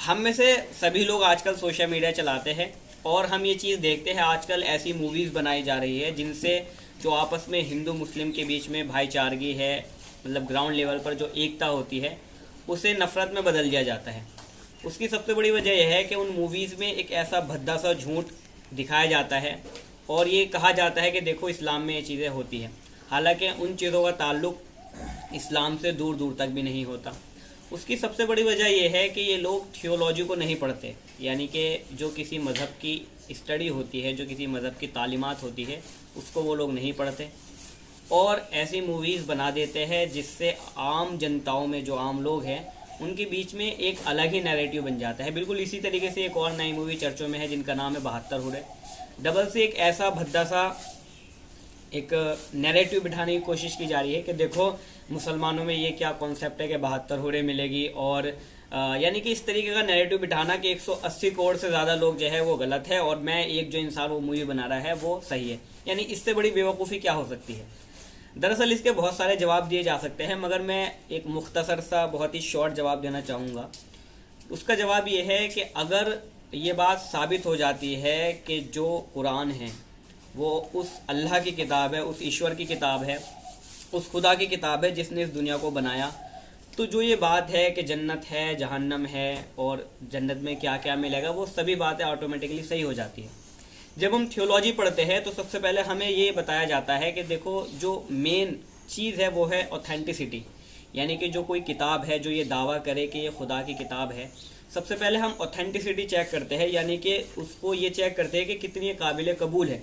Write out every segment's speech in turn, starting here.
ہم میں سے سبھی لوگ آج کل سوشل میڈیا چلاتے ہیں اور ہم یہ چیز دیکھتے ہیں آج کل ایسی موویز بنائی جا رہی ہے جن سے جو آپس میں ہندو مسلم کے بیچ میں بھائی چارگی ہے، مطلب گراؤنڈ لیول پر جو ایکتا ہوتی ہے اسے نفرت میں بدل دیا جاتا ہے۔ اس کی سب سے بڑی وجہ یہ ہے کہ ان موویز میں ایک ایسا بھدا سا جھوٹ دکھایا جاتا ہے اور یہ کہا جاتا ہے کہ دیکھو اسلام میں یہ چیزیں ہوتی ہیں، حالانکہ ان چیزوں کا تعلق اسلام سے دور دور تک بھی نہیں ہوتا۔ اس کی سب سے بڑی وجہ یہ ہے کہ یہ لوگ تھیولوجی کو نہیں پڑھتے، یعنی کہ جو کسی مذہب کی اسٹڈی ہوتی ہے، جو کسی مذہب کی تعلیمات ہوتی ہے اس کو وہ لوگ نہیں پڑھتے اور ایسی موویز بنا دیتے ہیں جس سے عام جنتاؤں میں جو عام لوگ ہیں ان کے بیچ میں ایک الگ ہی نیریٹو بن جاتا ہے۔ بالکل اسی طریقے سے ایک اور نئی مووی چرچوں میں ہے جن کا نام ہے 72 ہورے۔ ڈبل سے ایک ایسا بھدا سا ایک نیریٹو بٹھانے کی کوشش کی جا رہی ہے کہ دیکھو مسلمانوں میں یہ کیا کانسیپٹ ہے کہ 72 ہورے ملے گی، اور یعنی کہ اس طریقے کا نیریٹو بٹھانا کہ 180 کروڑ سے زیادہ لوگ جو ہے وہ غلط ہے اور میں ایک جو انسان وہ مووی بنا رہا ہے وہ صحیح ہے، یعنی اس سے بڑی بیوقوفی کیا ہو سکتی ہے۔ دراصل اس کے بہت سارے جواب دیے جا سکتے ہیں، مگر میں ایک مختصر سا بہت ہی شارٹ جواب دینا چاہوں گا۔ اس کا جواب یہ ہے کہ اگر یہ بات ثابت ہو جاتی ہے کہ جو قرآن ہے وہ اس اللہ کی کتاب ہے، اس ایشور کی کتاب ہے، اس خدا کی کتاب ہے جس نے اس دنیا کو بنایا، تو جو یہ بات ہے کہ جنت ہے، جہنم ہے اور جنت میں کیا کیا ملے گا، وہ سبھی باتیں آٹومیٹکلی صحیح ہو جاتی ہیں۔ جب ہم تھیولوجی پڑھتے ہیں تو سب سے پہلے ہمیں یہ بتایا جاتا ہے کہ دیکھو جو مین چیز ہے وہ ہے اوتھینٹسٹی، یعنی کہ جو کوئی کتاب ہے جو یہ دعویٰ کرے کہ یہ خدا کی کتاب ہے، سب سے پہلے ہم اوتھینٹسٹی چیک کرتے ہیں، یعنی کہ اس کو یہ چیک کرتے ہیں کہ کتنی قابل قبول ہے،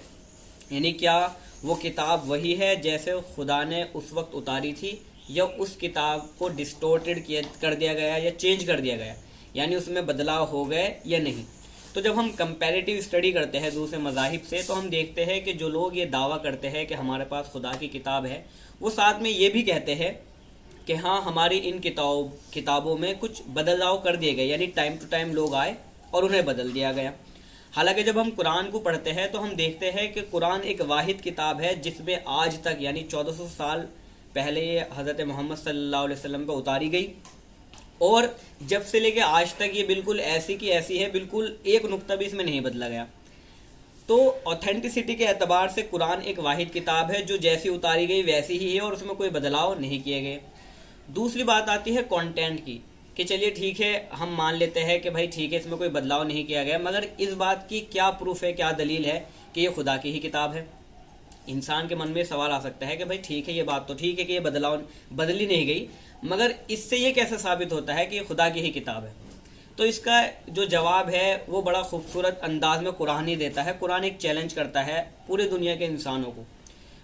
یعنی کیا وہ کتاب وہی ہے جیسے خدا نے اس وقت اتاری تھی، یا اس کتاب کو ڈسٹورٹڈ کر دیا گیا یا چینج کر دیا گیا، یعنی اس میں بدلاؤ ہو گئے یا نہیں۔ تو جب ہم کمپیریٹیو اسٹڈی کرتے ہیں دوسرے مذاہب سے تو ہم دیکھتے ہیں کہ جو لوگ یہ دعویٰ کرتے ہیں کہ ہمارے پاس خدا کی کتاب ہے، وہ ساتھ میں یہ بھی کہتے ہیں کہ ہاں ہماری ان کتابوں میں کچھ بدلاؤ کر دیے گئے، یعنی ٹائم ٹو ٹائم لوگ آئے اور انہیں بدل دیا گیا۔ حالانکہ جب ہم قرآن کو پڑھتے ہیں تو ہم دیکھتے ہیں کہ قرآن ایک واحد کتاب ہے جس میں آج تک یعنی 1400 سال پہلے یہ حضرت محمد صلی اللہ علیہ وسلم پہ اتاری گئی، اور جب سے لے کے آج تک یہ بالکل ایسی کی ایسی ہے، بالکل ایک نقطہ بھی اس میں نہیں بدلا گیا۔ تو اوتھینٹسٹی کے اعتبار سے قرآن ایک واحد کتاب ہے جو جیسی اتاری گئی ویسی ہی ہے اور اس میں کوئی بدلاؤ نہیں کیے گئے۔ دوسری بات آتی ہے کانٹینٹ کی، کہ چلیے ٹھیک ہے ہم مان لیتے ہیں کہ بھائی ٹھیک ہے اس میں کوئی بدلاؤ نہیں کیا گیا، مگر اس بات کی کیا پروف ہے، کیا دلیل ہے کہ یہ خدا کی ہی کتاب ہے؟ انسان کے من میں سوال آ سکتا ہے کہ بھائی ٹھیک ہے یہ بات تو ٹھیک ہے کہ یہ بدلی نہیں گئی، مگر اس سے یہ کیسے ثابت ہوتا ہے کہ یہ خدا کی ہی کتاب ہے؟ تو اس کا جو جواب ہے وہ بڑا خوبصورت انداز میں قرآن ہی دیتا ہے۔ قرآن ایک چیلنج کرتا ہے پورے دنیا کے انسانوں کو۔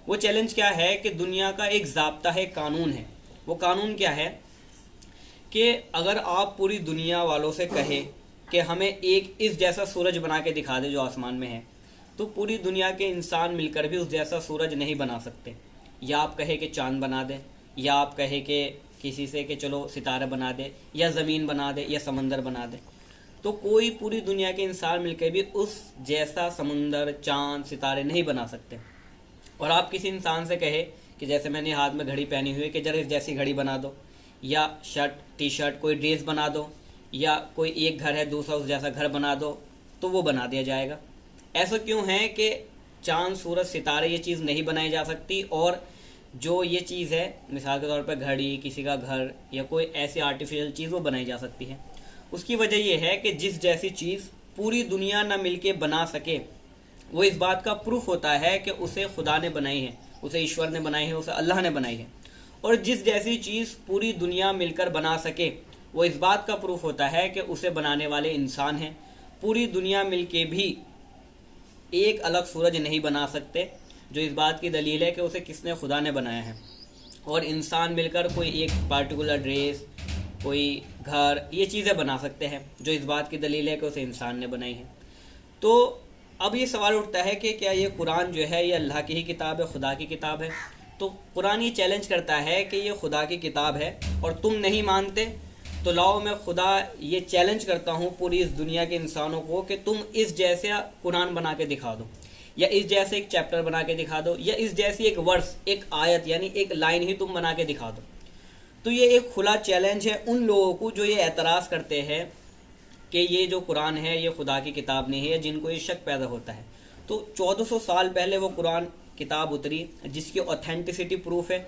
وہ چیلنج کیا ہے کہ دنیا کا ایک ضابطہ ہے، قانون ہے۔ وہ قانون کیا ہے کہ اگر آپ پوری دنیا والوں سے کہیں کہ ہمیں ایک اس جیسا سورج بنا کے دکھا دے جو آسمان میں ہے، تو پوری دنیا کے انسان مل کر بھی اس جیسا سورج نہیں بنا سکتے۔ یا آپ کہیں کہ چاند بنا دے، یا آپ کہیں کہ کسی سے کہ چلو ستارہ بنا دے، یا زمین بنا دے، یا سمندر بنا دے، تو کوئی پوری دنیا کے انسان مل کے بھی اس جیسا سمندر، چاند، ستارے نہیں بنا سکتے۔ اور آپ کسی انسان سے کہے کہ جیسے میں نے ہاتھ میں گھڑی پہنی ہوئی ہے کہ ذرا اس جیسی گھڑی بنا دو، یا شرٹ، ٹی شرٹ، کوئی ڈریس بنا دو، یا کوئی ایک گھر ہے دوسرا اس جیسا گھر بنا دو، تو وہ بنا دیا جائے گا۔ ایسا کیوں ہے کہ چاند، سورج، ستارے یہ چیز نہیں بنائی جا سکتی، اور جو یہ چیز ہے مثال کے طور پہ گھڑی، کسی کا گھر یا کوئی ایسی آرٹیفیشل چیز وہ بنائی جا سکتی ہے؟ اس کی وجہ یہ ہے کہ جس جیسی چیز پوری دنیا نہ مل کے بنا سکے، وہ اس بات کا پروف ہوتا ہے کہ اسے خدا نے بنائی ہے، اسے ایشور نے بنائی ہے، اسے اللہ نے بنائی ہے۔ اور جس جیسی چیز پوری دنیا مل کر بنا سکے، وہ اس بات کا پروف ہوتا ہے کہ اسے بنانے والے انسان ہیں۔ پوری دنیا مل کے بھی ایک الگ سورج نہیں بنا سکتے، جو اس بات کی دلیل ہے کہ اسے کس نے، خدا نے بنایا ہے۔ اور انسان مل کر کوئی ایک پارٹیکولر ڈریس، کوئی گھر، یہ چیزیں بنا سکتے ہیں، جو اس بات کی دلیل ہے کہ اسے انسان نے بنائی ہے۔ تو اب یہ سوال اٹھتا ہے کہ کیا یہ قرآن جو ہے یہ اللہ کی ہی کتاب ہے، خدا کی کتاب ہے؟ تو قرآن یہ چیلنج کرتا ہے کہ یہ خدا کی کتاب ہے اور تم نہیں مانتے، تو لاؤ میں خدا یہ چیلنج کرتا ہوں پوری اس دنیا کے انسانوں کو کہ تم اس جیسے قرآن بنا کے دکھا دو، یا اس جیسے ایک چیپٹر بنا کے دکھا دو، یا اس جیسی ایک ورس، ایک آیت یعنی ایک لائن ہی تم بنا کے دکھا دو۔ تو یہ ایک کھلا چیلنج ہے ان لوگوں کو جو یہ اعتراض کرتے ہیں کہ یہ جو قرآن ہے یہ خدا کی کتاب نہیں ہے، جن کو یہ شک پیدا ہوتا ہے۔ تو 1400 سال پہلے وہ قرآن کتاب اتری جس کی اوتھینٹسٹی پروف ہے،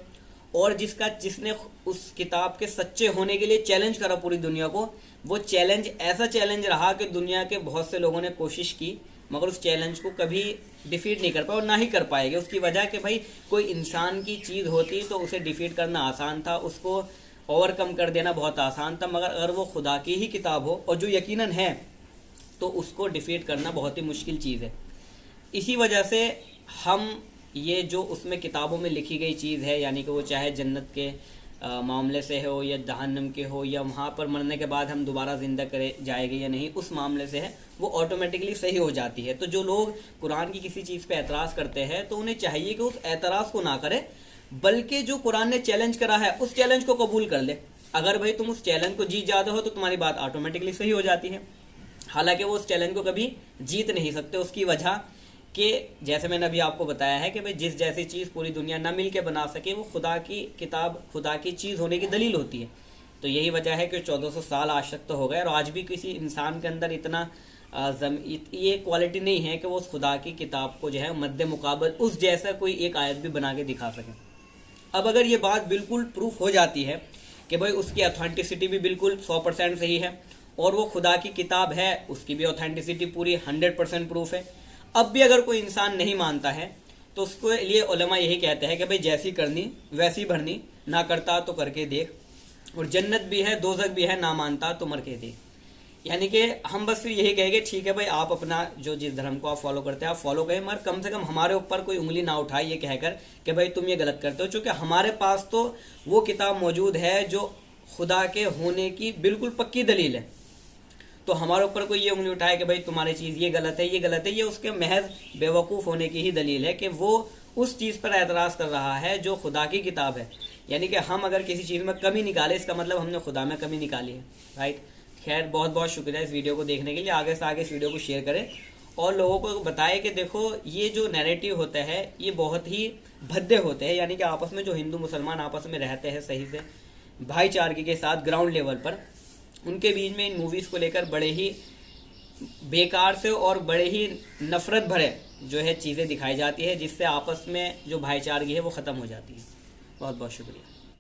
اور جس نے اس کتاب کے سچے ہونے کے لیے چیلنج کرا پوری دنیا کو، وہ چیلنج ایسا چیلنج رہا کہ دنیا کے بہت سے لوگوں نے کوشش کی مگر اس چیلنج کو کبھی ڈیفیٹ نہیں کر پائے اور نہ ہی کر پائے گے۔ اس کی وجہ کہ بھائی کوئی انسان کی چیز ہوتی تو اسے ڈیفیٹ کرنا آسان تھا، اس کو اوور کم کر دینا بہت آسان تھا، مگر اگر وہ خدا کی ہی کتاب ہو اور جو یقیناً ہے تو اس کو ڈیفیٹ کرنا بہت ہی مشکل چیز ہے۔ اسی وجہ سے ہم یہ جو اس میں کتابوں میں لکھی گئی چیز ہے، یعنی کہ وہ چاہے جنت کے معاملے سے ہو یا جہنم کے ہو یا وہاں پر مرنے کے بعد ہم دوبارہ زندہ کرے جائے گے یا نہیں، اس معاملے سے ہے، وہ آٹومیٹکلی صحیح ہو جاتی ہے۔ تو جو لوگ قرآن کی کسی چیز پہ اعتراض کرتے ہیں تو انہیں چاہیے کہ اس اعتراض کو نہ کرے، بلکہ جو قرآن نے چیلنج کرا ہے اس چیلنج کو قبول کر لے۔ اگر بھائی تم اس چیلنج کو جیت جاتے ہو تو تمہاری بات آٹومیٹکلی صحیح ہو جاتی ہے، حالانکہ وہ اس چیلنج کو کبھی جیت نہیں سکتے۔ اس کی وجہ کہ جیسے میں نے ابھی آپ کو بتایا ہے کہ بھئی جس جیسی چیز پوری دنیا نہ مل کے بنا سکے، وہ خدا کی کتاب خدا کی چیز ہونے کی دلیل ہوتی ہے۔ تو یہی وجہ ہے کہ 1400 سال آج تک تو ہو گئے، اور آج بھی کسی انسان کے اندر اتنا یہ کوالٹی نہیں ہے کہ وہ اس خدا کی کتاب کو جو ہے مد مقابل اس جیسا کوئی ایک آیت بھی بنا کے دکھا سکے۔ اب اگر یہ بات بالکل پروف ہو جاتی ہے کہ بھئی اس کی اوتھینٹسٹی بھی بالکل 100% صحیح ہے اور وہ خدا کی کتاب ہے، اس کی بھی اوتھینٹسٹی پوری 100% پروف ہے، اب بھی اگر کوئی انسان نہیں مانتا ہے تو اس کے لیے علماء یہی کہتے ہیں کہ بھئی جیسی کرنی ویسی بھرنی، نہ کرتا تو کر کے دیکھ، اور جنت بھی ہے دوزخ بھی ہے، نہ مانتا تو مر کے دیکھ۔ یعنی کہ ہم بس پھر یہی کہیں گے ٹھیک ہے بھائی آپ اپنا جو جس دھرم کو آپ فالو کرتے ہیں آپ فالو کریں، مگر کم سے کم ہمارے اوپر کوئی انگلی نہ اٹھائے یہ کہہ کر کہ بھائی تم یہ غلط کرتے ہو، چونکہ ہمارے پاس تو وہ کتاب موجود ہے جو خدا کے ہونے کی بالکل پکی دلیل ہے۔ تو ہمارے اوپر کوئی یہ انگلی اٹھائے کہ بھائی تمہاری چیز یہ غلط ہے یہ غلط ہے، یہ اس کے محض بے وقوف ہونے کی ہی دلیل ہے کہ وہ اس چیز پر اعتراض کر رہا ہے جو خدا کی کتاب ہے۔ یعنی کہ ہم اگر کسی چیز میں کمی نکالے اس کا مطلب ہم نے خدا میں کمی نکالی ہے، رائٹ۔ خیر بہت بہت شکریہ اس ویڈیو کو دیکھنے کے لیے، آگے سے آگے اس ویڈیو کو شیئر کریں اور لوگوں کو بتائیں کہ دیکھو یہ جو نیریٹو ہوتا ہے یہ بہت ہی بھدے ہوتے ہیں، یعنی کہ آپس میں جو ہندو مسلمان آپس میں رہتے ہیں صحیح سے بھائی چارگی کے ساتھ گراؤنڈ لیول پر، ان کے بیچ میں ان موویز کو لے کر بڑے ہی بیکار سے اور بڑے ہی نفرت بھرے جو ہے چیزیں دکھائی جاتی ہے، جس سے آپس میں جو بھائی چارگی ہے وہ ختم ہو جاتی ہے۔ بہت بہت شکریہ۔